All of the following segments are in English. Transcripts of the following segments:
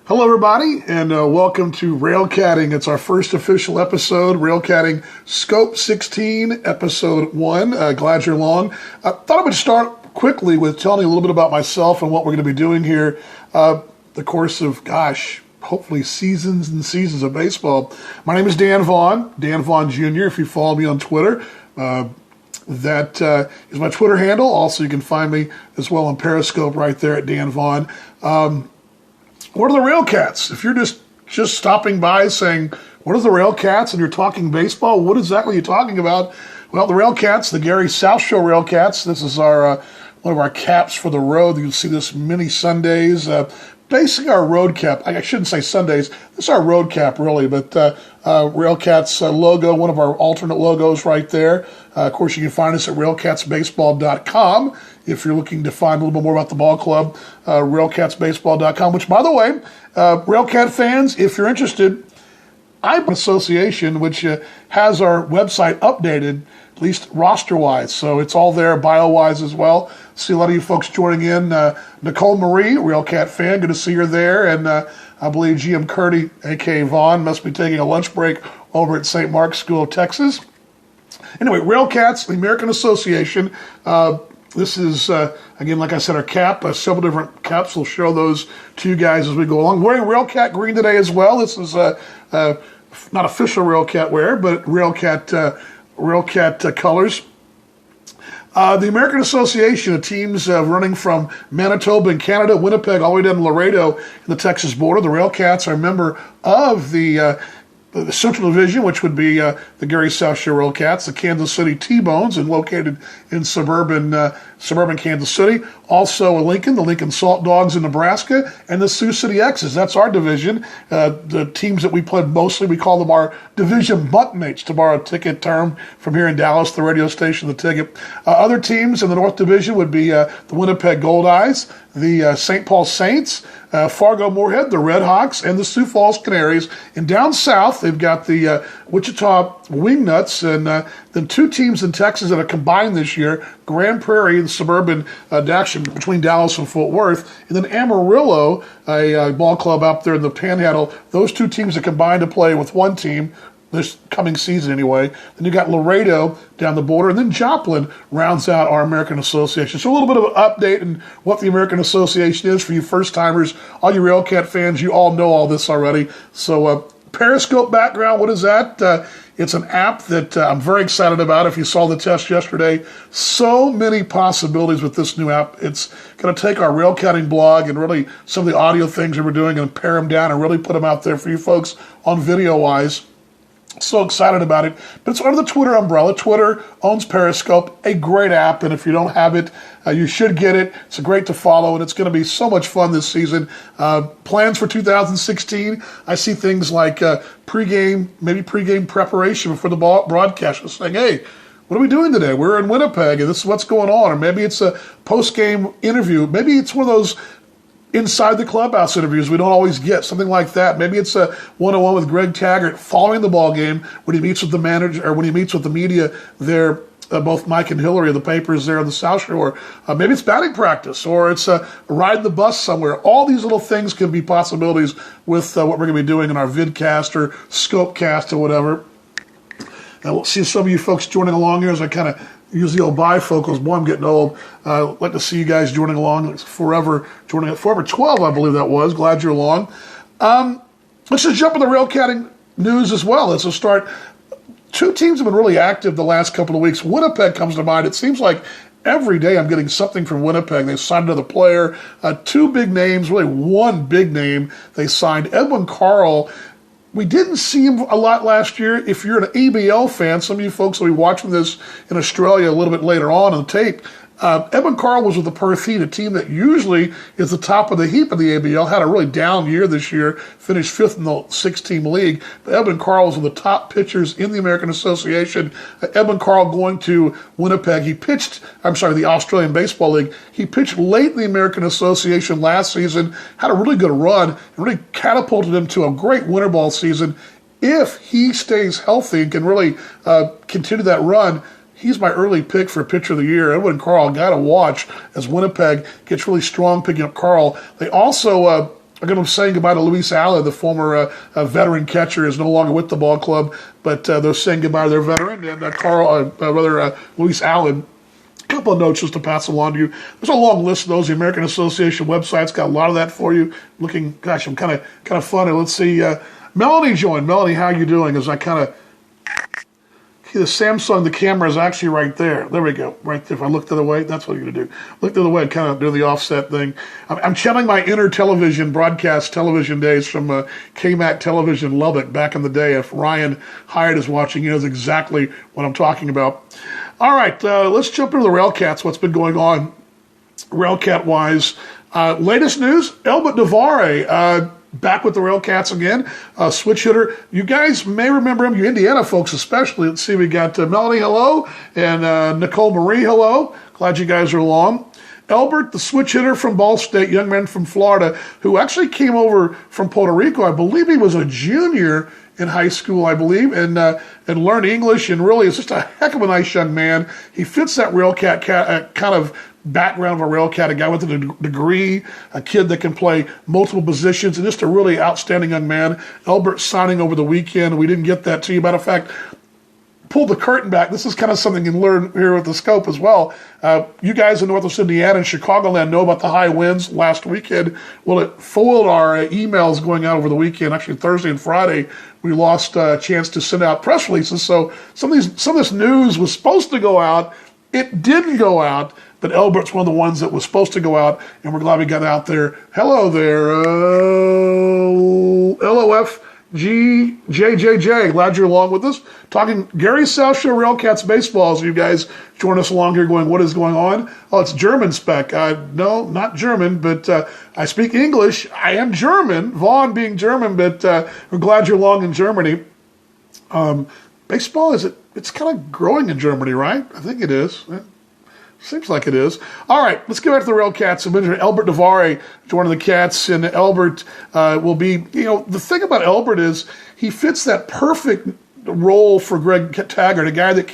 Hello, everybody, and welcome to Railcatin. It's our first official episode, Railcatin Scope 16, Episode 1. Glad you're along. I thought I would start quickly with telling you a little bit about myself and what we're going to be doing here. The course of, hopefully seasons and seasons of baseball. My name is Dan Vaughn, Dan Vaughn Jr., if you follow me on Twitter. That is my Twitter handle. Also, you can find me as well on Periscope right there at Dan Vaughn. What are the Railcats? If you're just stopping by saying, what are the Railcats, and you're talking baseball, what exactly are you talking about? Well, the Railcats, the Gary South Show Railcats, this is our one of our caps for the road. You can see this many Sundays. Basically our road cap. I shouldn't say Sundays. This is our road cap, really, but Railcats logo, one of our alternate logos right there. Of course, you can find us at railcatsbaseball.com. If you're looking to find a little bit more about the ball club, railcatsbaseball.com, which, by the way, Railcat fans, if you're interested, I'm an association which has our website updated, at least roster-wise. So it's all there bio-wise as well. See a lot of you folks joining in. Nicole Marie, Railcat fan, good to see her there. And I believe GM Curdy, a.k.a. Vaughn, must be taking a lunch break over at St. Mark's School of Texas. Anyway, Railcats, the American Association. This is, again, like I said, our cap. Several different caps. We'll show those to you guys as we go along. Wearing Railcat green today as well. This is not official Railcat wear, but Railcat colors. The American Association of teams running from Manitoba in Canada, Winnipeg, all the way down to Laredo in the Texas border. The Railcats are a member of the Central Division, which would be the Gary South Show Railcats, the Kansas City T-Bones, and located in suburban Kansas City. Also Lincoln, the Lincoln Salt Dogs in Nebraska, and the Sioux City X's. That's our division. The teams that we played mostly, we call them our division buntmates, to borrow a ticket term from here in Dallas, the radio station, the ticket. Other teams in the North Division would be the Winnipeg Goldeyes, the St. Paul Saints, Fargo Moorhead, the Red Hawks, and the Sioux Falls Canaries. And down south, they've got the Wichita Wingnuts, and then two teams in Texas that are combined this year, Grand Prairie, the suburban action between Dallas and Fort Worth, and then Amarillo, a ball club out there in the Panhandle. Those two teams are combined to play with one team this coming season anyway. Then you got Laredo down the border, and then Joplin rounds out our American Association. So a little bit of an update on what the American Association is for you first-timers. All you Railcat fans, you all know all this already. So Periscope background, what is that? It's an app that I'm very excited about. If you saw the test yesterday, so many possibilities with this new app. It's going to take our Railcatin blog and really some of the audio things that we're doing and pare them down and really put them out there for you folks on video-wise. So excited about it. But it's under the Twitter umbrella. Twitter owns Periscope, a great app, and if you don't have it, you should get it. It's great to follow, and it's going to be so much fun this season. Plans for 2016, I see things like pregame preparation before the broadcast. Just saying, hey, what are we doing today? We're in Winnipeg, and this is what's going on. Or maybe it's a post-game interview. Maybe it's one of those inside the clubhouse interviews we don't always get, something like that. Maybe it's a one-on-one with Greg Taggart following the ball game when he meets with the manager, or when he meets with the media there, both Mike and Hillary of the papers there on the South Shore. Maybe it's batting practice, or it's riding the bus somewhere. All these little things can be possibilities with what we're going to be doing in our vidcast or scopecast or whatever. And we'll see some of you folks joining along here as I kind of use the old bifocals. Boy, I'm getting old. I'd like to see you guys joining along. It's Forever 12, I believe that was. Glad you're along. Let's just jump into the Railcatin news as well. Let's just start. Two teams have been really active the last couple of weeks. Winnipeg comes to mind. It seems like every day I'm getting something from Winnipeg. They signed another player. Two big names, really one big name. They signed Edwin Carl. We didn't see him a lot last year. If you're an ABL fan, some of you folks will be watching this in Australia a little bit later on the tape. Edwin Carl was with the Perth Heat, a team that usually is the top of the heap of the ABL. Had a really down year this year, finished fifth in the six-team league. But Edwin Carl was one of the top pitchers in the American Association. Edwin Carl going to Winnipeg. The Australian Baseball League. He pitched late in the American Association last season, had a really good run, and really catapulted him to a great winter ball season. If he stays healthy and can really continue that run, he's my early pick for pitcher of the year. Edwin Carl, got to watch as Winnipeg gets really strong picking up Carl. They also I'm going to be saying goodbye to Luis Allen, the former veteran catcher, is no longer with the ball club, but they're saying goodbye to their veteran, and Luis Allen. A couple of notes just to pass along to you. There's a long list of those. The American Association website's got a lot of that for you. Looking, gosh, I'm kind of funny. Let's see. Melanie joined. Melanie, how you doing? As I kind of see the Samsung, the camera is actually right there. There we go. Right there. If I look the other way, that's what you're going to do. Look the other way, kind of do the offset thing. I'm channeling my inner television, broadcast television days from KMAC Television Lubbock back in the day. If Ryan Hyatt is watching, he knows exactly what I'm talking about. All right, let's jump into the Railcats, what's been going on Railcat-wise. Latest news, Elbert Devare back with the Railcats again, switch hitter. You guys may remember him, you Indiana folks especially. Let's see, we got Melanie, hello, and Nicole Marie, hello. Glad you guys are along. Elbert, the switch hitter from Ball State, young man from Florida, who actually came over from Puerto Rico. I believe he was a junior in high school, I believe, and learned English, and really is just a heck of a nice young man. He fits that Railcat kind of background of a Railcat, a guy with a degree, a kid that can play multiple positions, and just a really outstanding young man. Elbert signing over the weekend. We didn't get that to you. Matter of fact, pull the curtain back. This is kind of something you can learn here with the scope as well. You guys in Northwest Indiana and Chicagoland know about the high winds last weekend. Well, it foiled our emails going out over the weekend. Actually, Thursday and Friday, we lost a chance to send out press releases. So some of this news was supposed to go out. It didn't go out, but Elbert's one of the ones that was supposed to go out, and we're glad we got out there. Hello there, LOF. GJJJ, glad you're along with us. Talking Gary South Show Railcats baseball, so you guys join us along here going, what is going on? Oh, it's German spec. No, not German, but I speak English. I am German, Vaughn being German, but we're glad you're along in Germany. Baseball, it's kind of growing in Germany, right? I think it is. Seems like it is. All right, let's get back to the Railcats. I mentioned Elbert Devare joining the Cats, and Elbert will be, the thing about Elbert is he fits that perfect role for Greg Taggart, a guy that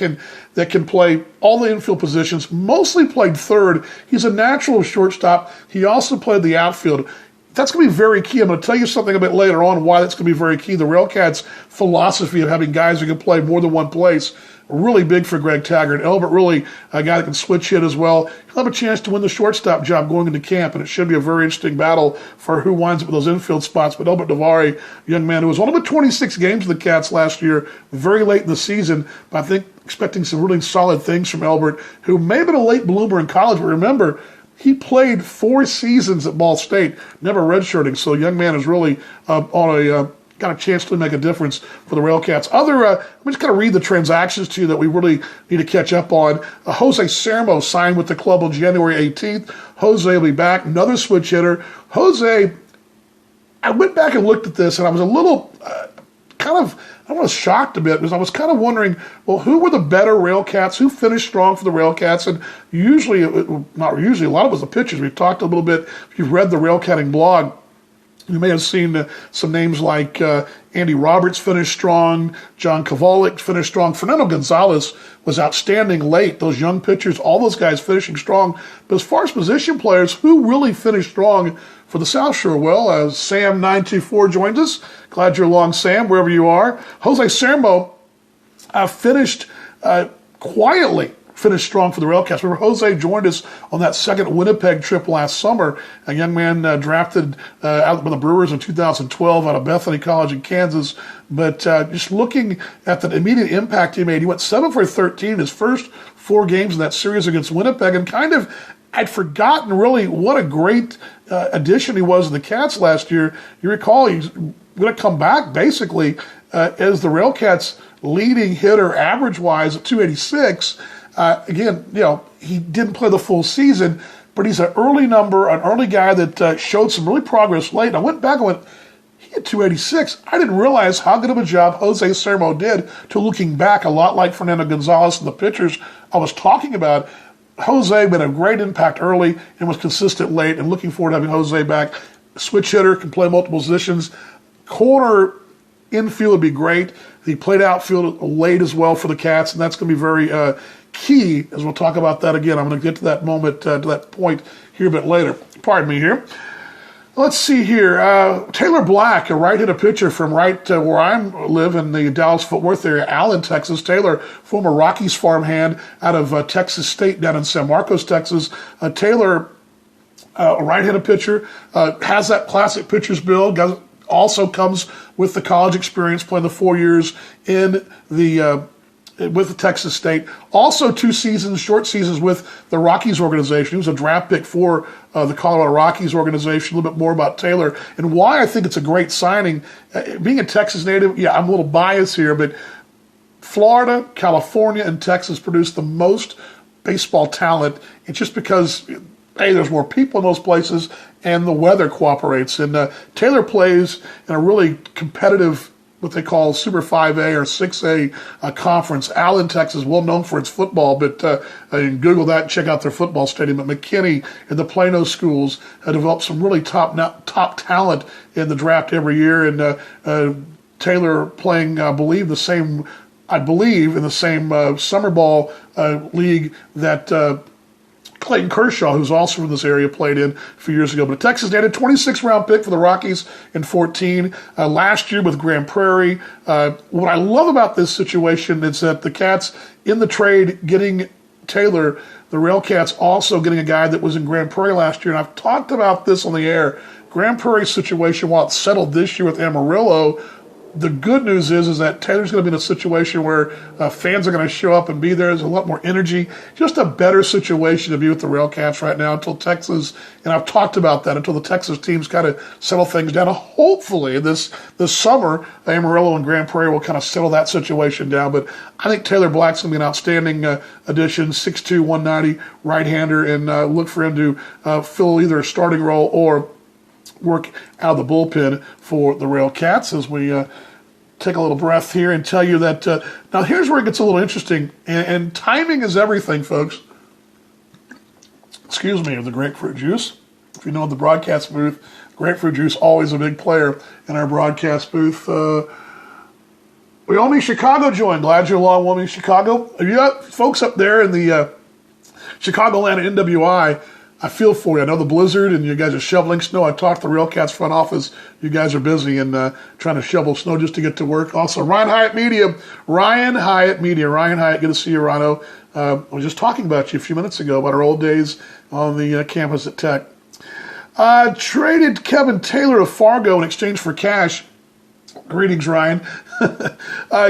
can play all the infield positions, mostly played third. He's a natural shortstop. He also played the outfield. That's going to be very key. I'm going to tell you something a bit later on why that's going to be very key. The Railcats' philosophy of having guys who can play more than one place, really big for Greg Taggart. Elbert really a guy that can switch hit as well. He'll have a chance to win the shortstop job going into camp, and it should be a very interesting battle for who winds up with those infield spots. But Elbert Devare, young man who was only with 26 games with the Cats last year, very late in the season, but I think expecting some really solid things from Elbert, who may have been a late bloomer in college, but remember, he played 4 seasons at Ball State, never redshirting, so the young man is really got a chance to make a difference for the Railcats. Let me just kind of read the transactions to you that we really need to catch up on. Jose Sermo signed with the club on January 18th. Jose will be back, another switch hitter. Jose, I went back and looked at this, and I was a little I was shocked a bit because I was kind of wondering, well, who were the better Railcats? Who finished strong for the Railcats? And not usually, a lot of it was the pitchers. We've talked a little bit, if you've read the Railcatting blog, you may have seen some names like Andy Roberts finished strong, John Kovalik finished strong. Fernando Gonzalez was outstanding late. Those young pitchers, all those guys finishing strong. But as far as position players, who really finished strong for the South Shore? Well, Sam924 joins us. Glad you're along, Sam, wherever you are. Jose Sermo finished quietly. Finished strong for the Railcats. Remember, Jose joined us on that second Winnipeg trip last summer. A young man drafted out by the Brewers in 2012 out of Bethany College in Kansas. But just looking at the immediate impact he made, he went 7 for 13 in his first 4 games in that series against Winnipeg. And I'd forgotten really what a great addition he was to the Cats last year. You recall he's going to come back basically as the Railcats' leading hitter average-wise at 286. Again, he didn't play the full season, but he's an early guy that showed some really progress late. And I went back and went, he had 286. I didn't realize how good of a job Jose Sermo did to looking back, a lot like Fernando Gonzalez and the pitchers I was talking about. Jose made a great impact early and was consistent late, and looking forward to having Jose back. Switch hitter, can play multiple positions. Corner infield would be great. He played outfield late as well for the Cats, and that's going to be very key, as we'll talk about that again. I'm going to get to that moment, to that point here a bit later. Pardon me here. Let's see here. Taylor Black, a right-handed pitcher from right where I live in the Dallas-Fort Worth area, Allen, Texas. Taylor, former Rockies farmhand out of Texas State down in San Marcos, Texas. Taylor, a right-handed pitcher, has that classic pitcher's build. Also comes with the college experience, playing the 4 years in the with the Texas State. Also 2 seasons, short seasons with the Rockies organization. He was a draft pick for the Colorado Rockies organization. A little bit more about Taylor and why I think it's a great signing. Being a Texas native, yeah, I'm a little biased here, but Florida, California, and Texas produce the most baseball talent. It's just because, hey, there's more people in those places and the weather cooperates. And Taylor plays in a really competitive, what they call Super 5A or 6A conference. Allen, Texas, well known for its football, but you can Google that and check out their football stadium. At McKinney and the Plano schools have developed some really top talent in the draft every year. And Taylor playing, I believe, in the same summer ball league that Clayton Kershaw, who's also from this area, played in a few years ago. But a Texas native, 26th round pick for the Rockies in 14. Last year with Grand Prairie. What I love about this situation is that the Cats, in the trade, getting Taylor, the Railcats also getting a guy that was in Grand Prairie last year. And I've talked about this on the air. Grand Prairie's situation, while it's settled this year with Amarillo, the good news is that Taylor's going to be in a situation where fans are going to show up and be there. There's a lot more energy. Just a better situation to be with the Railcats right now until Texas, and I've talked about that, until the Texas teams kind of settle things down. Hopefully this summer, Amarillo and Grand Prairie will kind of settle that situation down. But I think Taylor Black's going to be an outstanding addition, 6'2", 190 right-hander, and look for him to fill either a starting role or work out of the bullpen for the Railcats as we take a little breath here and tell you that now here's where it gets a little interesting, and timing is everything, folks. Excuse me, of the grapefruit juice. If you know the broadcast booth, grapefruit juice always a big player in our broadcast booth. Wyoming, Chicago joined. Glad you're along, Wyoming, Chicago. Have you got folks up there in the Chicagoland NWI? I feel for you. I know the blizzard and you guys are shoveling snow. I talked to the Railcats front office. You guys are busy and trying to shovel snow just to get to work. Also, Ryan Hyatt Media. Ryan Hyatt, good to see you, Rano. I was just talking about you a few minutes ago about our old days on the campus at Tech. Traded Kevin Taylor of Fargo in exchange for cash. Greetings, Ryan.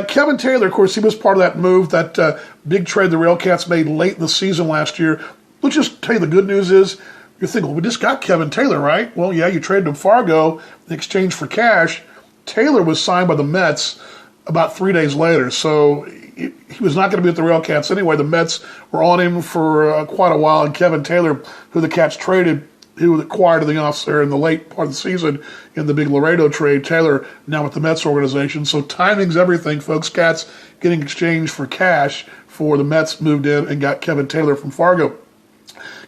Kevin Taylor, of course, he was part of that move, that big trade the Railcats made late in the season last year. Let's just tell you the good news is, you're thinking, well, we just got Kevin Taylor, right? Well, yeah, you traded him Fargo in exchange for cash. Taylor was signed by the Mets about 3 days later, so he was not going to be with the Railcats anyway. The Mets were on him for quite a while, and Kevin Taylor, who the Cats traded, who was acquired in the offseason in the late part of the season in the big Laredo trade. Taylor now with the Mets organization. So timing's everything, folks. Cats getting exchanged for cash for the Mets moved in and got Kevin Taylor from Fargo.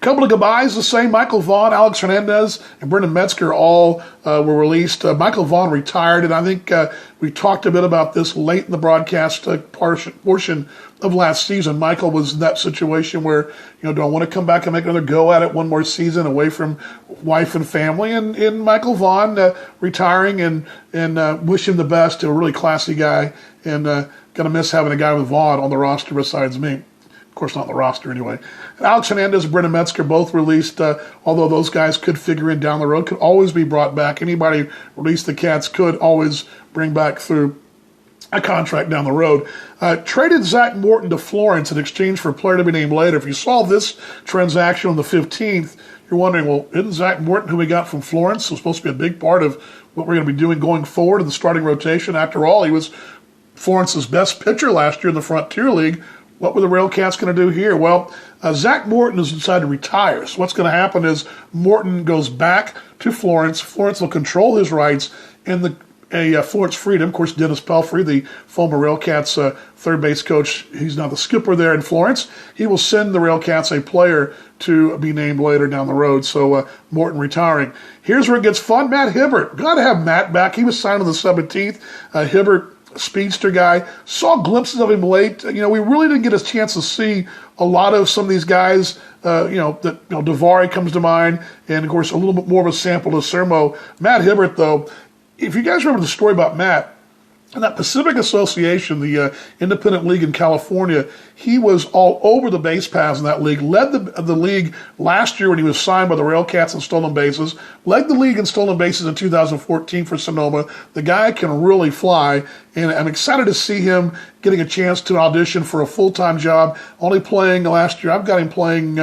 Couple of goodbyes the same. Michael Vaughn, Alex Hernandez, and Brendan Metzger all were released. Michael Vaughn retired, and I think we talked a bit about this late in the broadcast portion of last season. Michael was in that situation where, do I want to come back and make another go at it one more season away from wife and family? And Michael Vaughn retiring and wish him the best. A really classy guy, and going to miss having a guy with Vaughn on the roster besides me. Of course, not on the roster anyway. Alex Hernandez and Brendan Metzger both released, although those guys could figure in down the road, could always be brought back. Anybody released the Cats could always bring back through a contract down the road. Traded Zach Morton to Florence in exchange for a player to be named later. If you saw this transaction on the 15th, you're wondering, well, isn't Zach Morton, who we got from Florence, supposed to be a big part of what we're going to be doing going forward in the starting rotation? After all, he was Florence's best pitcher last year in the Frontier League. What were the Railcats going to do here? Well, Zach Morton has decided to retire. So what's going to happen is Morton goes back to Florence. Florence will control his rights, and Florence Freedom, of course, Dennis Pelfrey, the former Railcats third base coach, he's now the skipper there in Florence. He will send the Railcats a player to be named later down the road. So Morton retiring. Here's where it gets fun. Matt Hibbert. Got to have Matt back. He was signed on the 17th. Hibbert, speedster guy. Saw glimpses of him late. We really didn't get a chance to see a lot of some of these guys. Davari comes to mind, and of course a little bit more of a sample of Sermo. Matt Hibbert, though, if you guys remember the story about Matt, in that Pacific Association, the independent league in California, he was all over the base paths in that league. Led the league last year when he was signed by the Railcats in stolen bases. Led the league in stolen bases in 2014 for Sonoma. The guy can really fly, and I'm excited to see him getting a chance to audition for a full-time job. Only playing last year, I've got him playing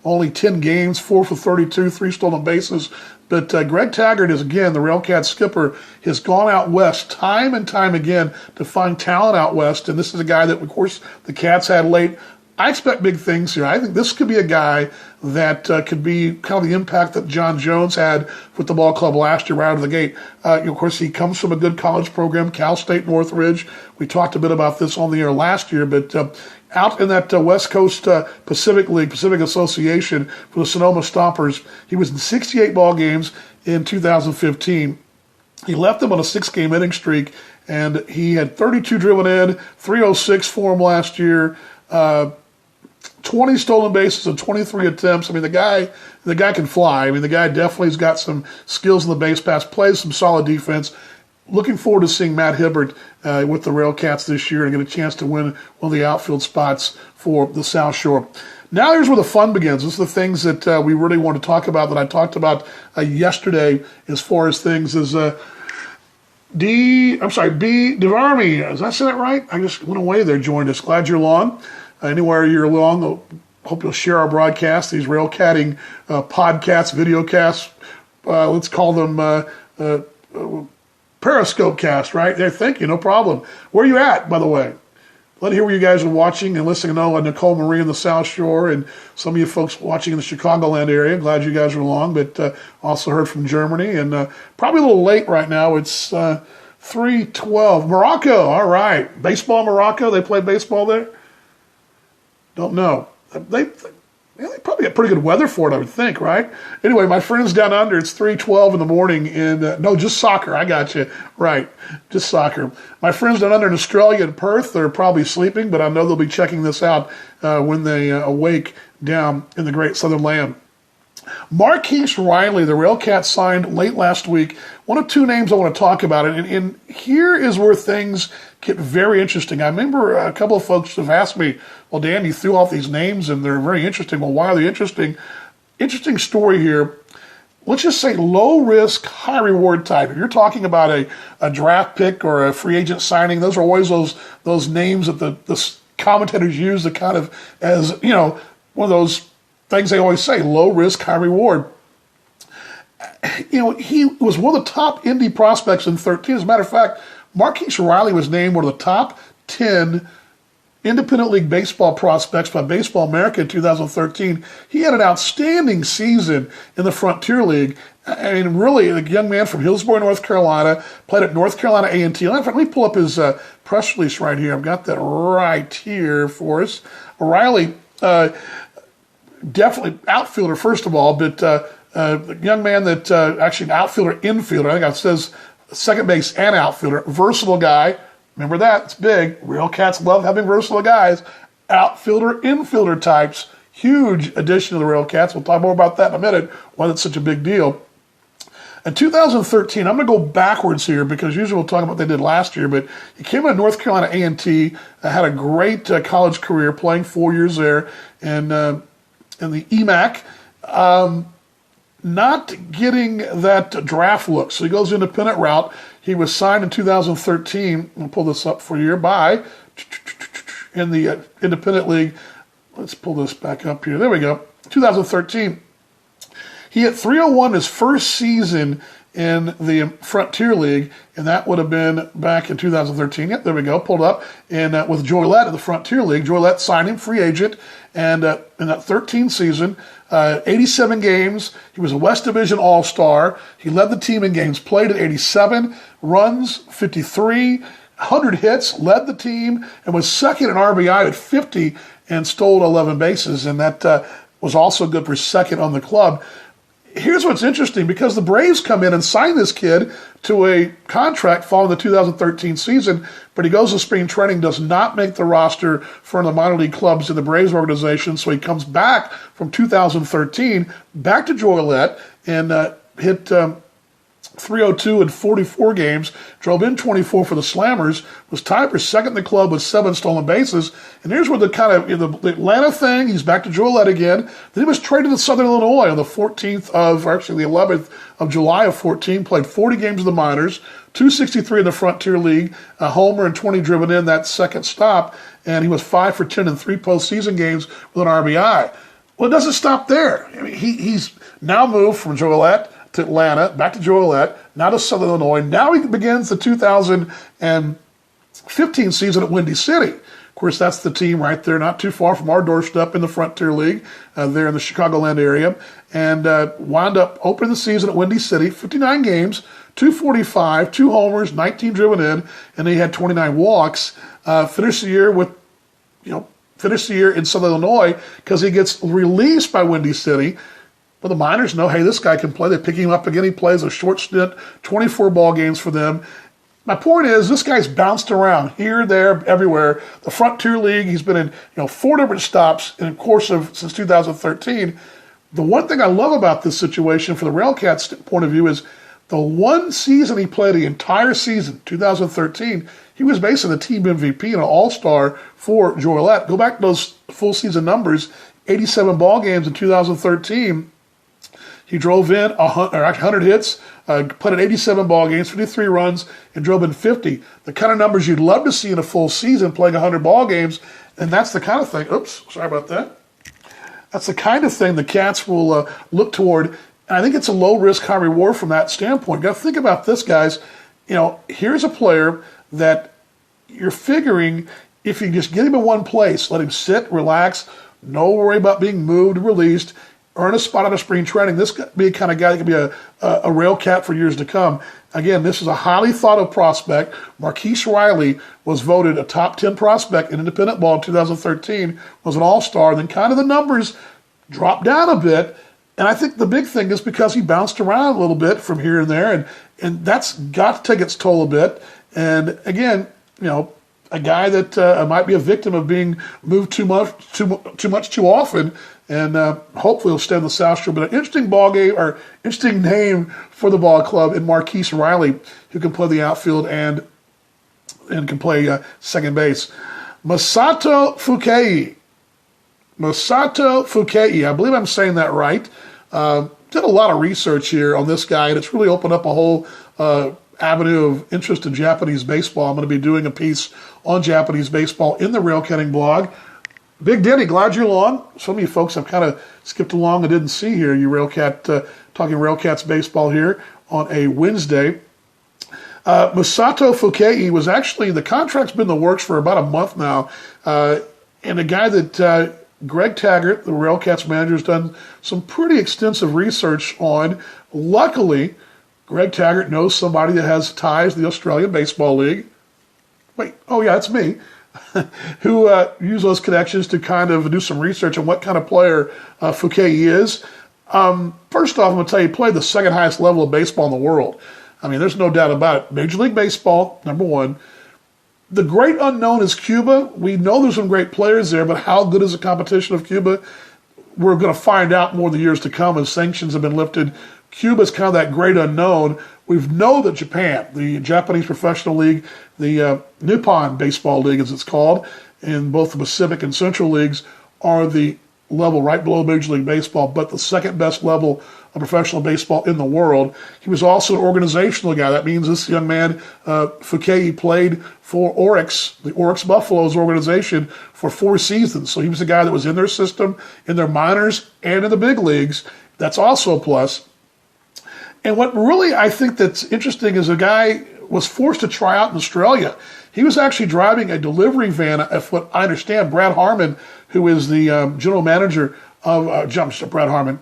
only 10 games, 4 for 32, 3 stolen bases. But Greg Taggart is, again, the Railcat skipper, has gone out west time and time again to find talent out west. And this is a guy that, of course, the Cats had late. I expect big things here. I think this could be a guy that could be kind of the impact that John Jones had with the ball club last year right out of the gate. Of course, he comes from a good college program, Cal State Northridge. We talked a bit about this on the air last year, but out in that West Coast Pacific League, Pacific Association for the Sonoma Stompers, he was in 68 ball games in 2015. He left them on a 6-game inning streak, and he had 32 driven in, 306 for him last year, 20 stolen bases and 23 attempts. I mean, the guy can fly. I mean, the guy definitely has got some skills in the base pass, plays some solid defense. Looking forward to seeing Matt Hibbert with the Railcats this year and get a chance to win one of the outfield spots for the South Shore. Now here's where the fun begins. This is the things that we really want to talk about that I talked about yesterday as far as things as B. DeVarmy. Did I say that right? I just went away there, joined us. Glad you're along. Anywhere you're along, hope you'll share our broadcasts, these Railcatting podcasts, videocasts. Let's call them Periscope cast, right? There, thank you, no problem. Where are you at, by the way? Let me hear where you guys are watching and listening. I know Nicole Marie in the South Shore and some of you folks watching in the Chicagoland area. Glad you guys are along, but also heard from Germany. And probably a little late right now. It's 3:12. Morocco, all right. Baseball in Morocco, they play baseball there? Don't know. They probably got pretty good weather for it, I would think, right? Anyway, my friends down under, it's 3:12 in the morning, and no, just soccer. I got you. Right, just soccer. My friends down under in Australia and Perth, they're probably sleeping, but I know they'll be checking this out when they awake down in the great southern land. Marquise Riley, the Railcats signed late last week. One of two names I want to talk about, and here is where things get very interesting. I remember a couple of folks have asked me, well, Dan, you threw off these names, and they're very interesting. Well, why are they interesting? Interesting story here. Let's just say low-risk, high-reward type. If you're talking about a draft pick or a free agent signing, those are always those names that the commentators use to kind of as, one of those things they always say, low risk, high reward. He was one of the top indie prospects in 13. As a matter of fact, Marquise Riley was named one of the top 10 independent league baseball prospects by Baseball America in 2013. He had an outstanding season in the Frontier League. I mean, really, a young man from Hillsborough, North Carolina, played at North Carolina A&T. Let me pull up his press release right here. I've got that right here for us. Riley, definitely outfielder, first of all, but a young man that actually an outfielder, infielder. I think it says second base and outfielder. Versatile guy. Remember that. It's big. Railcats love having versatile guys. Outfielder, infielder types. Huge addition to the Railcats. We'll talk more about that in a minute, why that's such a big deal. In 2013, I'm going to go backwards here because usually we'll talk about what they did last year, but he came out of North Carolina A&T, had a great college career, playing 4 years there, and in the EMAC, not getting that draft look. So he goes independent route. He was signed in 2013. I'll pull this up for you by in the independent league. Let's pull this back up here. There we go. 2013. He hit 301 his first season in the Frontier League, and that would have been back in 2013. Yep, there we go, pulled up. And with Joylette in the Frontier League, Joylette signed him free agent, and in that 13 season, 87 games, he was a West Division All-Star. He led the team in games played at 87, runs 53, 100 hits, led the team, and was second in RBI at 50 and stole 11 bases, and that was also good for second on the club. here's what's interesting, because the Braves come in and sign this kid to a contract following the 2013 season, but he goes to spring training, does not make the roster for the minor league clubs in the Braves organization, so he comes back from 2013 back to Joliet and hit 302 in 44 games, drove in 24 for the Slammers, was tied for second in the club with 7 stolen bases. And here's where the kind of the Atlanta thing, he's back to Joliet again. Then he was traded to Southern Illinois on the 14th of, or actually the 11th of July of 14, played 40 games in the minors, 263 in the Frontier League, a homer and 20 driven in that second stop, and he was 5 for 10 in 3 postseason games with an RBI. Well, it doesn't stop there. I mean, he's now moved from Joliet to Atlanta, back to Joliet, now to Southern Illinois. Now he begins the 2015 season at Windy City. Of course, that's the team right there, not too far from our doorstep in the Frontier League, there in the Chicagoland area, and wound up opening the season at Windy City, 59 games, 245, 2 homers, 19 driven in, and he had 29 walks. Finished the year in Southern Illinois because he gets released by Windy City. Well, the minors know, hey, this guy can play. They pick him up again. He plays a short stint, 24 ball games for them. My point is, this guy's bounced around here, there, everywhere. The Frontier League, he's been in 4 different stops in the course of since 2013. The one thing I love about this situation from the Railcats' point of view is the one season he played, the entire season, 2013, he was basically the team MVP and an all-star for Joliet. Go back to those full season numbers, 87 ball games in 2013. He drove in 100 hits, played in 87 ball games, 53 runs, and drove in 50. The kind of numbers you'd love to see in a full season, playing 100 ball games, and that's the kind of thing. Oops, sorry about that. That's the kind of thing the Cats will look toward. And I think it's a low risk, high reward from that standpoint. You got to think about this, guys. Here's a player that you're figuring if you just get him in one place, let him sit, relax, no worry about being moved, released, earn a spot on a spring training. This could be a kind of guy that could be a Railcat for years to come. Again, this is a highly thought of prospect. Marquise Riley was voted a top 10 prospect in independent ball in 2013, was an all-star. Then kind of the numbers dropped down a bit. And I think the big thing is because he bounced around a little bit from here and there, and that's got to take its toll a bit. And again, a guy that might be a victim of being moved too much too often, and hopefully he'll stay in the South Shore. But an interesting ball game, or interesting name for the ball club in Marquise Riley, who can play the outfield and can play second base. Masato Fukei, I believe I'm saying that right. Did a lot of research here on this guy, and it's really opened up a whole avenue of interest in Japanese baseball. I'm going to be doing a piece on Japanese baseball in the Railcatin blog. Big Denny, glad you're along. Some of you folks have kind of skipped along and didn't see here, you Railcat, talking Railcats baseball here on a Wednesday. Masato Fukei was actually, the contract's been in the works for about a month now, and a guy that Greg Taggart, the Railcats manager, has done some pretty extensive research on. Luckily, Greg Taggart knows somebody that has ties to the Australian Baseball League. Wait, oh yeah, it's me. Who use those connections to kind of do some research on what kind of player Fukei is. First off, I'm going to tell you, he played the second highest level of baseball in the world. I mean, there's no doubt about it. Major League Baseball, number one. The great unknown is Cuba. We know there's some great players there, but how good is the competition of Cuba? We're going to find out more in the years to come as sanctions have been lifted. Cuba's kind of that great unknown. We know that Japan, the Japanese Professional League, the Nippon Baseball League as it's called, and both the Pacific and Central Leagues are the level right below Major League Baseball, but the second best level of professional baseball in the world. He was also an organizational guy. That means this young man, Fukei, played for Oryx, the Oryx Buffaloes organization, for 4 seasons. So he was a guy that was in their system, in their minors, and in the big leagues. That's also a plus. And what really I think that's interesting is a guy was forced to try out in Australia. He was actually driving a delivery van, if what I understand, Brad Harmon, who is the general manager of Brad Harmon,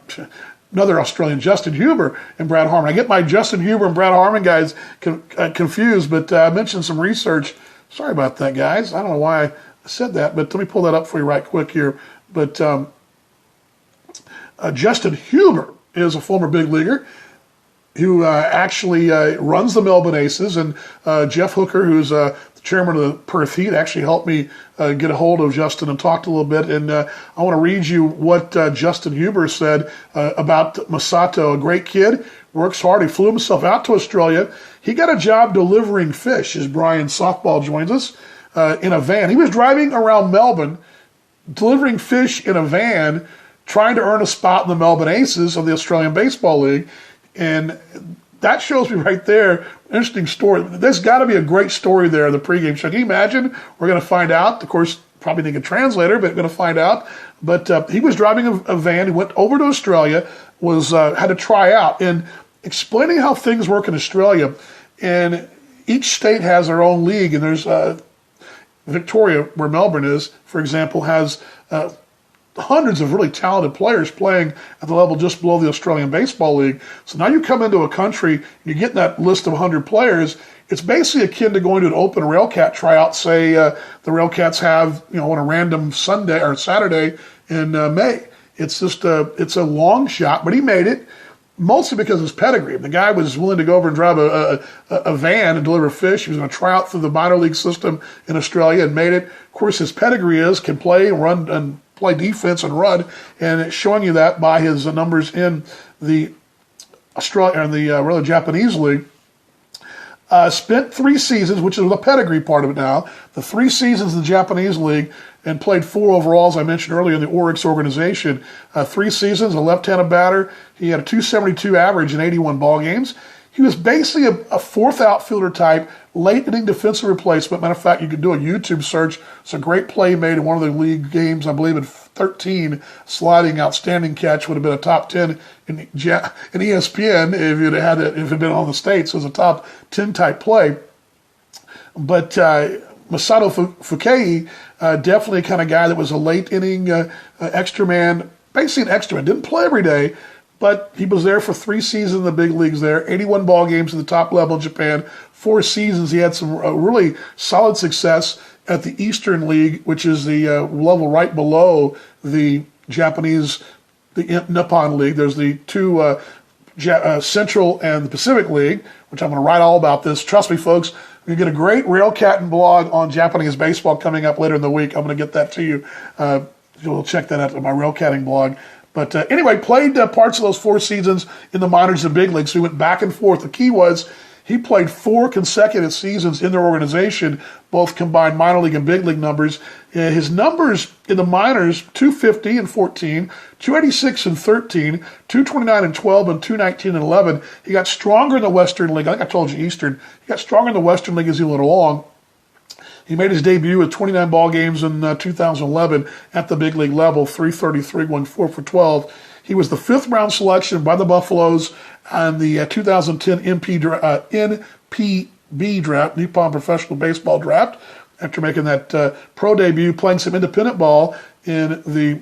another Australian, Justin Huber and Brad Harmon. I get my Justin Huber and Brad Harmon guys confused, but I mentioned some research. Sorry about that, guys. I don't know why I said that, but let me pull that up for you right quick here. But Justin Huber is a former big leaguer who actually runs the Melbourne Aces, and Jeff Hooker, who's the chairman of the Perth Heat, actually helped me get a hold of Justin and talked a little bit. And I want to read you what Justin Huber said about Masato, a great kid, works hard. He flew himself out to Australia. He got a job delivering fish, as Brian Softball joins us, in a van. He was driving around Melbourne, delivering fish in a van, trying to earn a spot in the Melbourne Aces of the Australian Baseball League. And that shows me right there, interesting story. There's got to be a great story there in the pregame show. Can you imagine? We're going to find out. Of course, probably need a translator, but going to find out. But he was driving a van. He went over to Australia, had to try out. And explaining how things work in Australia, and each state has their own league. And there's Victoria, where Melbourne is, for example, has hundreds of really talented players playing at the level just below the Australian Baseball League. So now you come into a country, you get that list of 100 players. It's basically akin to going to an open Railcat tryout. Say the Railcats have, on a random Sunday or Saturday in May. It's just it's a long shot, but he made it. Mostly because of his pedigree. The guy was willing to go over and drive a van and deliver fish. He was going to try out through the minor league system in Australia and made it. Of course, his pedigree can play and run and play defense and run, and it's showing you that by his numbers in the Australia and the Japanese league. Spent 3 seasons, which is the pedigree part of it now, the 3 seasons in the Japanese league, and played 4 overall, as I mentioned earlier, in the Oryx organization. 3 seasons, a left-handed batter. He had a .272 average in 81 ball games. He was basically a fourth outfielder type, late-inning defensive replacement. Matter of fact, you could do a YouTube search. It's a great play made in one of the league games, I believe in 13, sliding outstanding catch, would have been a top 10 in ESPN if it had been on the States. It was a top 10 type play. But Masato Fukei, definitely a kind of guy that was a late-inning extra man, basically an extra man. Didn't play every day, but he was there for 3 seasons in the big leagues there, 81 ball games at the top level in Japan. 4 seasons, he had some really solid success at the Eastern League, which is the level right below the Japanese, the Nippon League. There's the 2 Central and the Pacific League, which I'm going to write all about this. Trust me, folks, you get a great Railcatin blog on Japanese baseball coming up later in the week. I'm going to get that to you. You'll check that out on my Railcatin blog. But anyway, played parts of those 4 seasons in the minors and big leagues. So he went back and forth. The key was he played 4 consecutive seasons in their organization, both combined minor league and big league numbers. His numbers in the minors, 250 and 14, 286 and 13, 229 and 12, and 219 and 11. He got stronger in the Western League. I think I told you Eastern. He got stronger in the Western League as he went along. He made his debut with 29 ball games in 2011 at the big league level, 333, going 4 for 12. He was the 5th round selection by the Buffaloes on the 2010 NPB draft, Nippon Professional Baseball Draft, after making that pro debut, playing some independent ball in the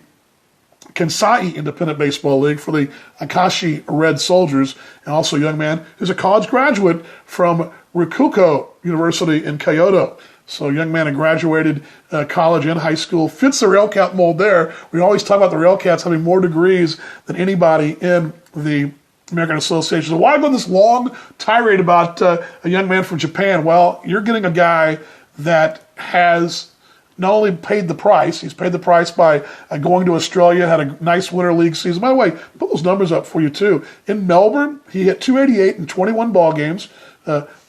Kansai Independent Baseball League for the Akashi Red Soldiers, and also a young man who's a college graduate from Rikuko University in Kyoto. So a young man who graduated college and high school, fits the Railcat mold there. We always talk about the Railcats having more degrees than anybody in the American Association. So why go this long tirade about a young man from Japan? Well, you're getting a guy that has not only paid the price, he's paid the price by going to Australia, had a nice winter league season. By the way, put those numbers up for you too. In Melbourne, he hit 288 in 21 ball games.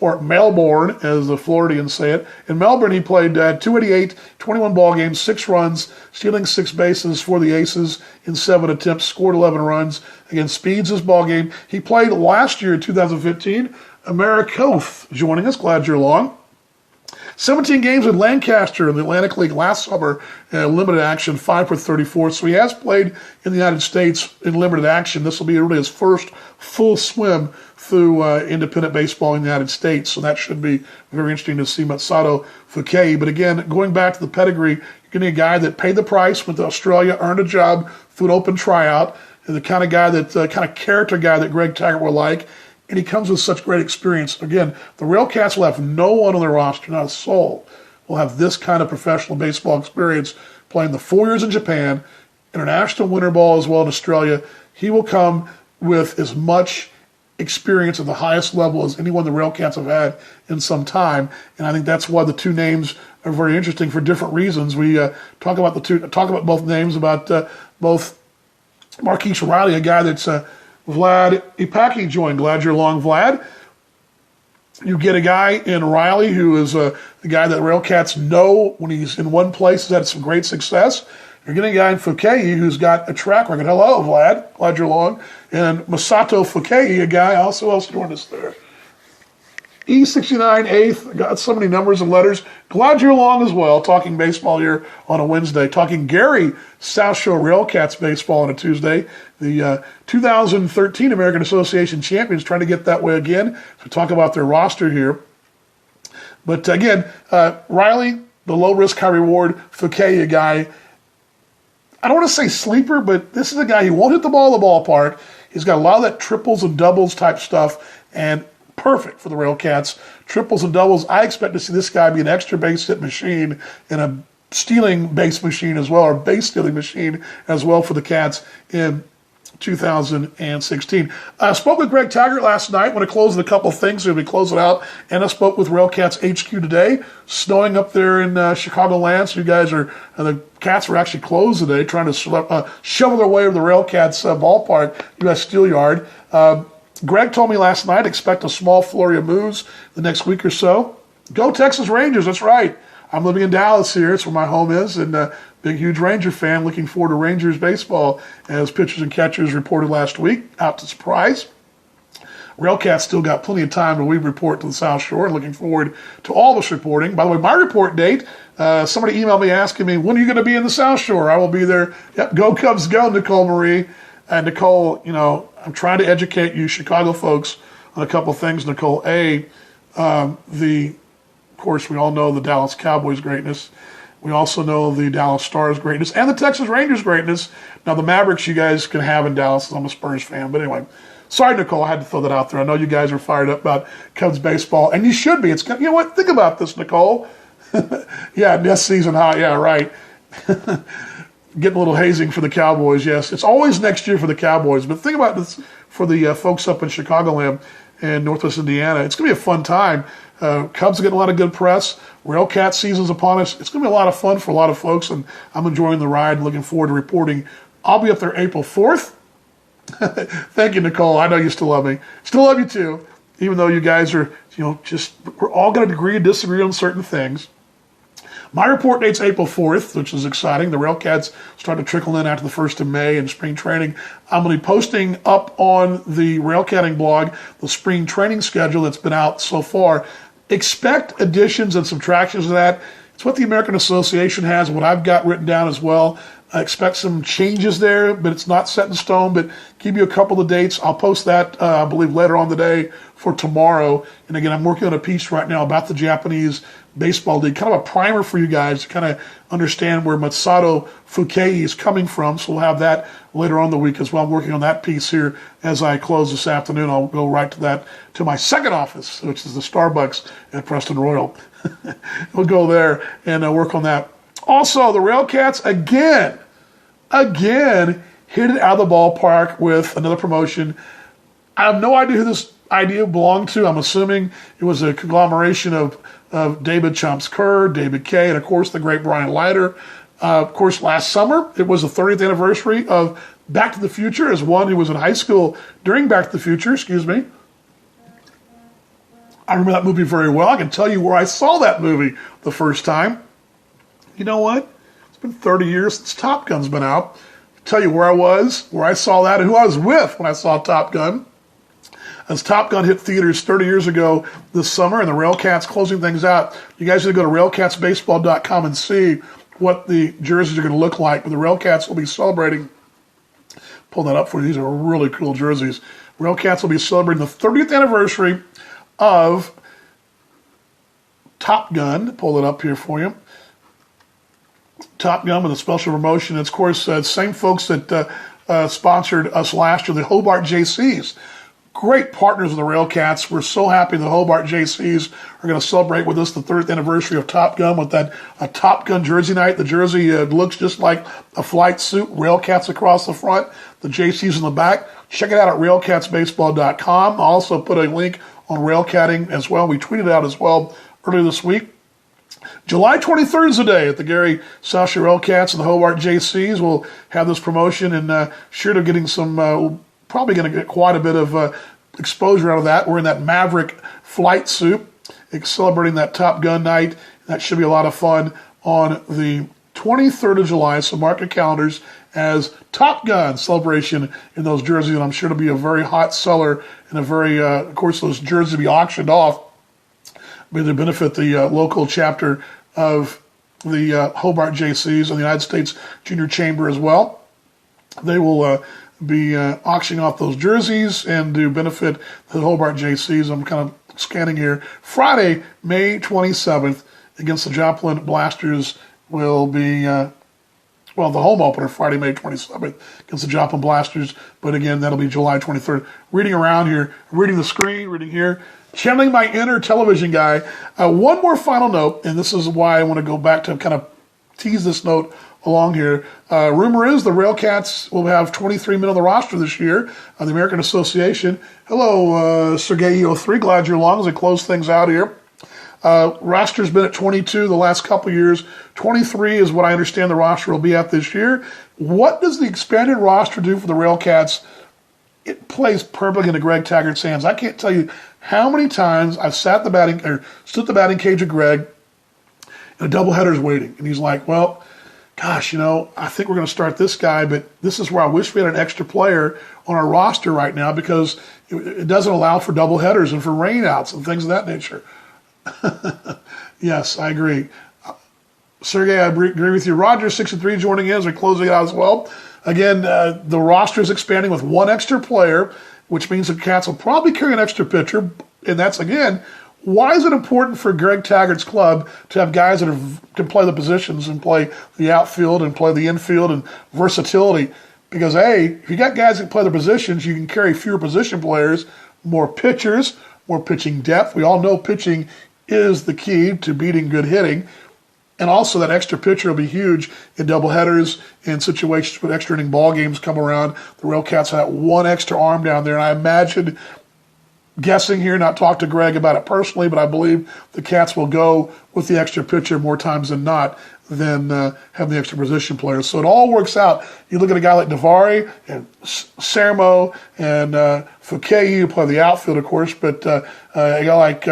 Or Melbourne, as the Floridians say it. In Melbourne, he played 288, 21 ball games, 6 runs, stealing 6 bases for the Aces in 7 attempts, scored 11 runs. Again, speeds his ball game. He played last year in 2015. Americoth joining us. Glad you're along. 17 games with Lancaster in the Atlantic League last summer, limited action, 5 for 34. So he has played in the United States in limited action. This will be really his first full swim through independent baseball in the United States. So that should be very interesting to see Masato Fukei. But again, going back to the pedigree, you're getting a guy that paid the price, went to Australia, earned a job through an open tryout, and the kind of guy that, kind of character guy that Greg Taggart will like. And he comes with such great experience. Again, the Railcats will have no one on their roster, not a soul, will have this kind of professional baseball experience, playing the 4 years in Japan, international winter ball as well in Australia. He will come with as much experience at the highest level as anyone the Railcats have had in some time, and I think that's why the two names are very interesting for different reasons. We talk about both names, about both Marquise Riley, a guy that's Vlad Ipaki joined. Glad you're along, Vlad. You get a guy in Riley who is a guy that Railcats know when he's in one place has had some great success. You're getting a guy in Fukei who's got a track record. Hello, Vlad. Glad you're along. And Masato Fukei, a guy also else joined us there. E69 8th, got so many numbers and letters. Glad you're along as well. Talking baseball here on a Wednesday. Talking Gary South Shore Railcats baseball on a Tuesday. The 2013 American Association champions trying to get that way again. So talk about their roster here. But again, Riley, the low risk, high reward. Fukei, a guy, I don't want to say sleeper, but this is a guy who won't hit the ball in the ballpark. He's got a lot of that triples and doubles type stuff, and perfect for the Railcats. Triples and doubles. I expect to see this guy be an extra base hit machine and a stealing base machine as well, or base stealing machine as well for the Cats in 2016. I spoke with Greg Taggart last night. Want to close with a couple of things. We'll be closing out. And I spoke with Railcats HQ today. Snowing up there in Chicagoland. So you guys are, the Cats are actually closed today, trying to shovel their way over the Railcats ballpark, U.S. Steel Yard. Greg told me last night, expect a small flurry of moves the next week or so. Go Texas Rangers, that's right. I'm living in Dallas here. It's where my home is, and big, huge Ranger fan. Looking forward to Rangers baseball, as pitchers and catchers reported last week. Out to surprise. Railcats still got plenty of time to we report to the South Shore, and looking forward to all of us reporting. By the way, my report date, somebody emailed me asking me, when are you going to be in the South Shore? I will be there. Yep, go Cubs, go, Nicole Marie. And Nicole, I'm trying to educate you Chicago folks on a couple of things, Nicole. Of course, we all know the Dallas Cowboys' greatness. We also know the Dallas Stars' greatness and the Texas Rangers' greatness. Now, the Mavericks you guys can have in Dallas, I'm a Spurs fan. But anyway, sorry, Nicole, I had to throw that out there. I know you guys are fired up about Cubs baseball, and you should be. You know what? Think about this, Nicole. Yeah, next season high. Yeah, right. Getting a little hazing for the Cowboys, yes. It's always next year for the Cowboys. But think about this for the folks up in Chicagoland and Northwest Indiana. It's going to be a fun time. Cubs are getting a lot of good press. Railcat season's upon us. It's going to be a lot of fun for a lot of folks, and I'm enjoying the ride and looking forward to reporting. I'll be up there April 4th. Thank you, Nicole. I know you still love me. Still love you, too, even though you guys are, we're all going to agree and disagree on certain things. My report date's April 4th, which is exciting. The Railcats start to trickle in after the 1st of May in spring training. I'm going to be posting up on the Railcatting blog the spring training schedule that's been out so far. Expect additions and subtractions of that. It's what the American Association has, what I've got written down as well. I expect some changes there, but it's not set in stone. But give you a couple of dates. I'll post that, I believe, later on today for tomorrow. And again, I'm working on a piece right now about the Japanese baseball league, kind of a primer for you guys to kind of understand where Masato Fukei is coming from. So we'll have that later on in the week as well. I'm working on that piece here as I close this afternoon. I'll go right to my second office, which is the Starbucks at Preston Royal. We'll go there and work on that. Also, the Railcats again hit it out of the ballpark with another promotion. I have no idea who this idea belonged to. I'm assuming it was a conglomeration of David Chomps Kerr, David Kay, and of course the great Brian Leiter. Of course, last summer it was the 30th anniversary of Back to the Future. As one who was in high school during Back to the Future, I remember that movie very well. I can tell you where I saw that movie the first time. You know what? It's been 30 years since Top Gun's been out. I'll tell you where I was, where I saw that, and who I was with when I saw Top Gun. As Top Gun hit theaters 30 years ago this summer, and the Railcats closing things out, you guys need to go to railcatsbaseball.com and see what the jerseys are going to look like. But the Railcats will be celebrating, pull that up for you, these are really cool jerseys. Railcats will be celebrating the 30th anniversary of Top Gun. Pull it up here for you. Top Gun with a special promotion. It's, of course, same folks that sponsored us last year, the Hobart JCs. great partners of the Railcats. We're so happy the Hobart JCs are going to celebrate with us the 30th anniversary of Top Gun with that a Top Gun jersey night. The jersey looks just like a flight suit. Railcats across the front, the JCs in the back. Check it out at railcatsbaseball.com. I'll also put a link on Railcatting as well. We tweeted out as well earlier this week. July 23rd is the day at the Gary South Shore Railcats and the Hobart JCs. We'll have this promotion and sure to getting some, probably going to get quite a bit of exposure out of that. We're in that Maverick flight suit, celebrating that Top Gun night. That should be a lot of fun on the 23rd of July, so mark your calendars as Top Gun celebration in those jerseys, and I'm sure it'll be a very hot seller and a very, of course, those jerseys will be auctioned off. May they benefit the local chapter of the Hobart JCs and the United States Junior Chamber as well. They will be auctioning off those jerseys and to benefit the Hobart JCs. I'm kind of scanning here. Friday, May 27th, against the Joplin Blasters will be, the home opener Friday, May 27th against the Joplin Blasters. But again, that'll be July 23rd. Reading around here, reading the screen, reading here. Channeling my inner television guy. One more final note, and this is why I want to go back to kind of tease this note along here. Rumor is the Railcats will have 23 men on the roster this year on the American Association. Hello, Sergei E03. Glad you're along as I close things out here. Roster's been at 22 the last couple years. 23 is what I understand the roster will be at this year. What does the expanded roster do for the Railcats? It plays perfectly into Greg Taggart's hands. I can't tell you how many times I've stood at the batting cage of Greg, and a doubleheader's waiting, and he's like, "Well, gosh, I think we're going to start this guy, but this is where I wish we had an extra player on our roster right now because it doesn't allow for doubleheaders and for rainouts and things of that nature." Yes, I agree. Sergey, I agree with you. Roger 63 joining in as we're closing it out as well. Again, the roster is expanding with one extra player, which means the Cats will probably carry an extra pitcher. And that's, again, why is it important for Greg Taggart's club to have guys that can play the positions and play the outfield and play the infield and versatility? Because, A, if you got guys that play the positions, you can carry fewer position players, more pitchers, more pitching depth. We all know pitching is the key to beating good hitting. And also that extra pitcher will be huge in doubleheaders and situations when extra inning ball games come around. The Railcats have one extra arm down there. And I imagine, guessing here, not talk to Greg about it personally, but I believe the Cats will go with the extra pitcher more times than not than have the extra position players. So it all works out. You look at a guy like Davari and Sermo and Fouquet, who play the outfield, of course, but a guy like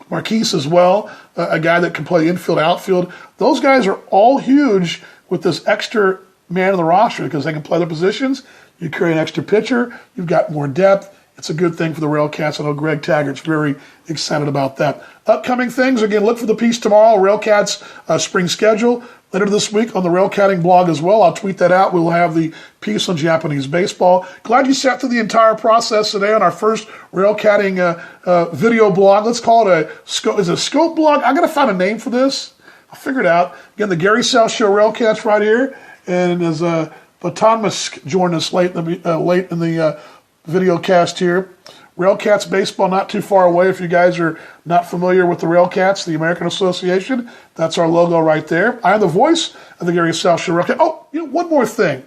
Marquise as well, a guy that can play infield, outfield. Those guys are all huge with this extra man in the roster because they can play their positions. You carry an extra pitcher. You've got more depth. It's a good thing for the Railcats. I know Greg Taggart's very excited about that. Upcoming things, again, look for the piece tomorrow, Railcats spring schedule. Later this week on the Railcatting blog as well. I'll tweet that out. We'll have the piece on Japanese baseball. Glad you sat through the entire process today on our first Railcatting video blog. Let's call it is it a scope blog? I got to find a name for this. I'll figure it out. Again, the Gary South Shore Railcats right here. And as Thomas joined us late in the video cast here. Railcats baseball not too far away. If you guys are not familiar with the Railcats, the American Association, that's our logo right there. I am the voice of the Gary South Shore Railcats. Oh, one more thing.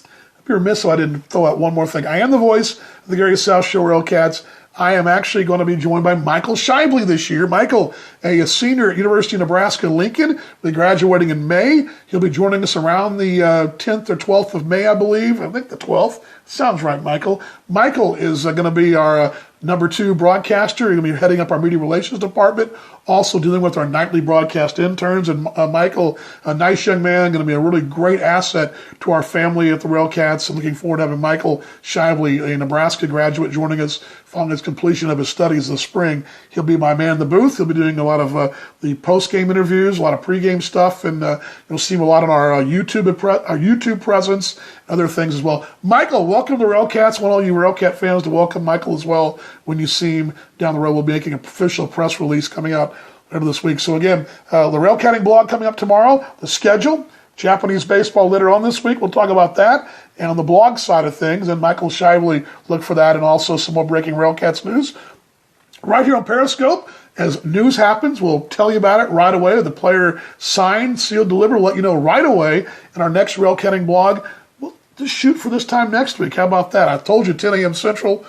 I'd be remiss if I didn't throw out one more thing. I am the voice of the Gary South Shore Railcats. I am actually going to be joined by Michael Shively this year. Michael, a senior at University of Nebraska-Lincoln, will be graduating in May. He'll be joining us around the 10th or 12th of May, I believe. I think the 12th. Sounds right, Michael. Michael is going to be our number 2 broadcaster. He's going to be heading up our media relations department, also dealing with our nightly broadcast interns. And Michael, a nice young man, going to be a really great asset to our family at the Railcats. I'm looking forward to having Michael Shively, a Nebraska graduate, joining us following his completion of his studies this spring. He'll be my man in the booth. He'll be doing a lot of the post-game interviews, a lot of pre-game stuff, and you'll see him a lot on our YouTube presence, other things as well. Michael, welcome to the Railcats. I want all you Railcat fans to welcome Michael as well when you see him down the road. We'll be making an official press release coming out later this week. So again, the Railcatting blog coming up tomorrow, the schedule, Japanese baseball later on this week. We'll talk about that. And on the blog side of things, and Michael Shively, look for that, and also some more breaking Railcats news. Right here on Periscope, as news happens, we'll tell you about it right away. The player signed, sealed, delivered. We'll let you know right away in our next Railcatting blog. We'll just shoot for this time next week. How about that? I told you 10 a.m. Central.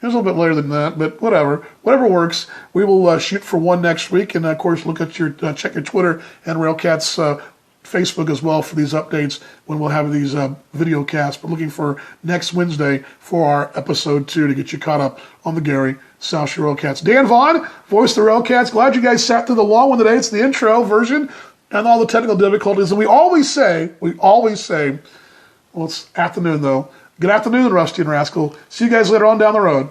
Here's a little bit later than that, but whatever. Whatever works. We will shoot for one next week, and of course, look at your check your Twitter and Railcats Facebook as well for these updates when we'll have these video casts. But looking for next Wednesday for our episode 2 to get you caught up on the Gary South Shore Railcats. Dan Vaughn, voice of the Railcats. Glad you guys sat through the long one today. It's the intro version and all the technical difficulties. And we always say, well, it's afternoon though. Good afternoon, Rusty and Rascal. See you guys later on down the road.